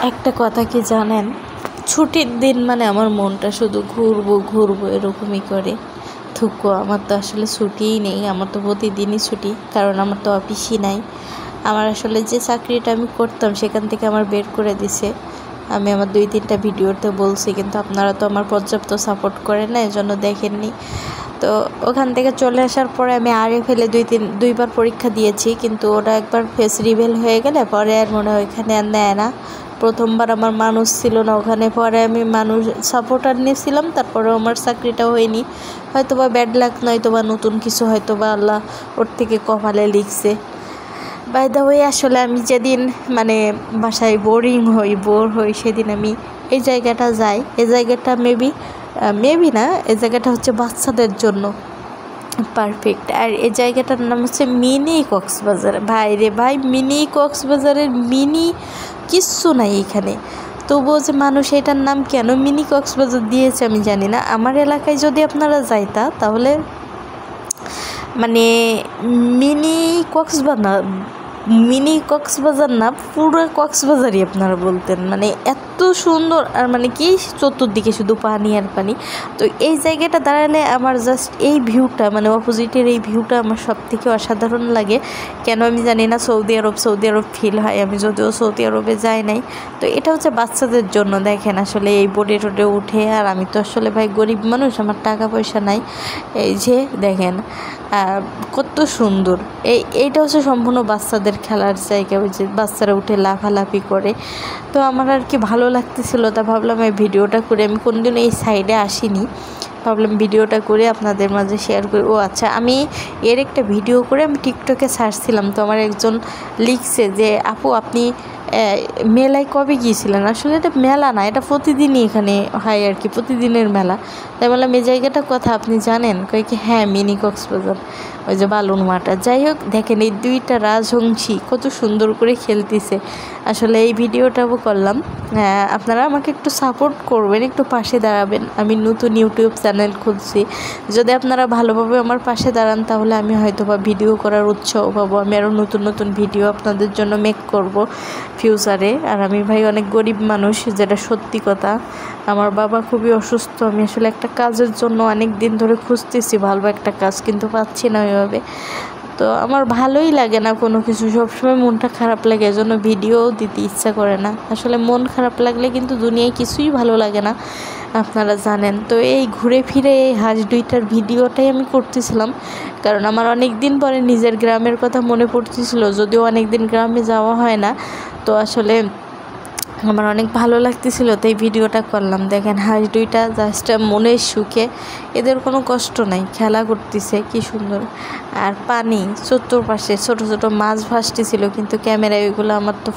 একটা কথা কি জানেন, ছুটির দিন মানে আমার মনটা শুধু ঘুরবো ঘুরবো এরকমই করে। থুকো, আমার তো আসলে ছুটিই নেই, আমার তো প্রতিদিনই ছুটি, কারণ আমার তো অফিসই নাই। আমার আসলে যে চাকরিটা আমি করতাম সেখান থেকে আমার বের করে দিছে। আমি আমার 2-3টা ভিডিওতে বলছি, কিন্তু আপনারা তো আমার পর্যাপ্ত সাপোর্ট করেন না, এজন্য দেখেননি। তো ওখান থেকে চলে আসার পরে আমি ফেলে দুইবার পরীক্ষা দিয়েছি, কিন্তু ওটা একবার ফেস রিভেল হয়ে গেলে পরে আর মনে হয় ওইখানে আর নেয় না। প্রথমবার আমার মানুষ ছিল না ওখানে, পরে আমি মানুষ সাপোর্টার নিয়েছিলাম, তারপরে আমার চাকরিটাও হয়নি। হয়তো বা ব্যাড লাক, নয়তো বা নতুন কিছু, হয়তো বা আল্লাহ ওর থেকে কপালে লিখছে। বাই দ্য ওয়ে, আসলে আমি যেদিন মানে বাসায় বোর হই সেদিন আমি এই জায়গাটা যাই। এই জায়গাটা মেবি না, এই জায়গাটা হচ্ছে বাচ্চাদের জন্য পারফেক্ট। আর এই জায়গাটার নাম হচ্ছে মিনি কক্সবাজার। ভাই রে ভাই, মিনি কক্সবাজারের মিনি কিচ্ছু নাই এখানে। তবুও যে মানুষ এটার নাম কেন মিনি কক্সবাজার দিয়েছে আমি জানি না। আমার এলাকায় যদি আপনারা যাইতা তাহলে মানে মিনি কক্সবাজার না, পুরো কক্সবাজারই আপনারা বলতেন। মানে এত সুন্দর, আর মানে কি চতুর্দিকে শুধু পানি আর পানি। তো এই জায়গাটা দাঁড়ালে আমার জাস্ট এই ভিউটা, মানে অপোজিটের এই ভিউটা আমার সব থেকে অসাধারণ লাগে। কেন আমি জানি না, সৌদি আরব ফিল হয়। আমি যদিও সৌদি আরবে যাই নাই। তো এটা হচ্ছে বাচ্চাদের জন্য। দেখেন আসলে এই বোটে টোটে উঠে, আর আমি তো আসলে ভাই গরিব মানুষ, আমার টাকা পয়সা নাই। এই যে দেখেন কত সুন্দর। এইটা হচ্ছে সম্পূর্ণ বাচ্চাদের খেলার জায়গা, ওই যে বাচ্চারা উঠে লাফালাফি করে। তো আমার আর কি ভালো লাগতেছিল, তা ভাবলাম এই ভিডিওটা করে, আমি কোনদিনও এই সাইডে আসিনি, ভাবলাম ভিডিওটা করে আপনাদের মাঝে শেয়ার করি। ও আচ্ছা, আমি এর একটা ভিডিও করে আমি টিকটকে ছাড়ছিলাম, তো আমার একজন লিখছে যে আপু আপনি মেলায় কবে গিয়েছিলেন। আসলে এটা মেলা না, এটা প্রতিদিনই এখানে হয় আর কি, প্রতিদিনের মেলা। তাই বললাম এই জায়গাটা কথা আপনি জানেন? কয় কি হ্যাঁ, মিনি কক্সবাজার, ওই যে বালুর মাঠটা। যাই হোক, দেখেন এই দুইটা রাজহংসী কত সুন্দর করে খেলতেছে। আসলে এই ভিডিওটাও করলাম। আপনারা আমাকে একটু সাপোর্ট করবেন, একটু পাশে দাঁড়াবেন। আমি নতুন ইউটিউব চ্যানেল খুলছি, যদি আপনারা ভালোভাবে আমার পাশে দাঁড়ান তাহলে আমি হয়তো বা ভিডিও করার উৎসাহ পাবো। আমি আরও নতুন ভিডিও আপনাদের জন্য মেক করব ফিউচারে। আর আমি ভাই অনেক গরিব মানুষ, যেটা সত্যি কথা। আমার বাবা খুবই অসুস্থ, আমি আসলে একটা কাজের জন্য অনেক দিন ধরে খুঁজতেছি ভালো একটা কাজ, কিন্তু পাচ্ছি না ওইভাবে। তো আমার ভালোই লাগে না কোনো কিছু, সবসময় মনটা খারাপ লাগে, এজন্য ভিডিও দিতে ইচ্ছা করে না। আসলে মন খারাপ লাগলে কিন্তু দুনিয়ায় কিছুই ভালো লাগে না, আপনারা জানেন। তো এই ঘুরে ফিরে এই হাঁস দুইটার ভিডিওটাই আমি করতেছিলাম, কারণ আমার অনেক দিন পরে নিজের গ্রামের কথা মনে পড়তেছিল, যদিও অনেক দিন গ্রামে যাওয়া হয় না। তো আসলে আমার অনেক ভালো লাগতেছিল, তাই ভিডিওটা করলাম। দেখেন হাঁস দুইটা জাস্ট মনের সুখে, এদের কোনো কষ্ট নাই, খেলা করতেছে কি সুন্দর। আর পানি চতুর্পাশে ছোট ছোট মাছ ভাসতেছিল, কিন্তু ক্যামেরায় ওইগুলো আমার তো